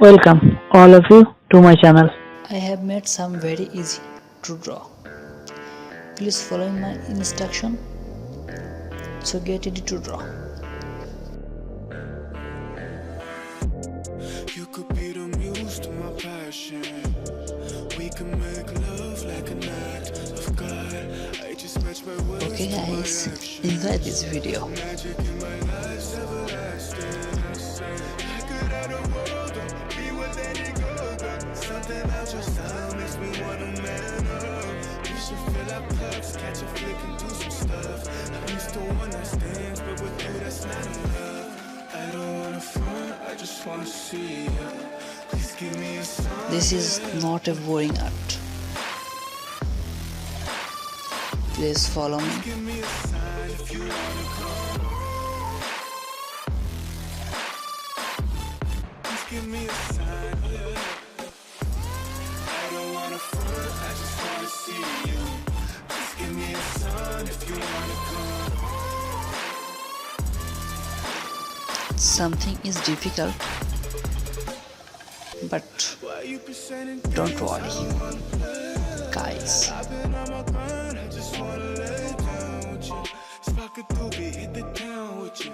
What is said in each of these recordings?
Welcome all of you to my channel. I have made some very easy to draw. Please follow my instruction. So get ready to draw. You could be the muse to my passion. We can make love like an act of God. I just match my words Okay to my guys, actions. enjoy this video. Magic in my life's everlasting. I could have the world, don't be what let it go. But something about your style makes me wanna man up. You should fill up cups, catch a flick and do some stuff. I'm used to one night stands, but with you that's not enough. I don't wanna front, I just wanna see you. Please give me a sign. This is not a boring art. Please follow me. Give me a sign if you wanna come. Please give me a sign. I don't wanna front, I just wanna see you. Please give me a sign if you wanna come. Something is difficult, but Why you presenting don't worry, guys. I've been on my grind, I just wanna lay down with you. Spark a doobie, hit the town with you.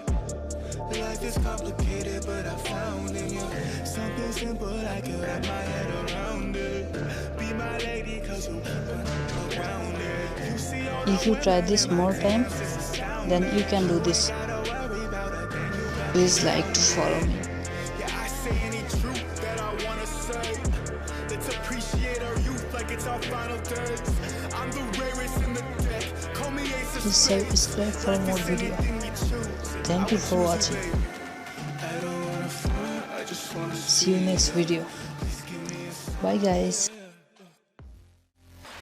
Life is complicated, but I found in you something simple, I can wrap my head around it. Be my lady, cause you keep around it. You see all If you try this more time, then you can do this. Please like to follow me. yeah, I say any truth that I wanna say. Let's appreciate our youth like it's our final days. I'm the rarest in the deck. Call me Ace of Please subscribe for more video. anything you choose. Thank you for watching. I don't wanna front, I just wanna See you next video. Bye guys.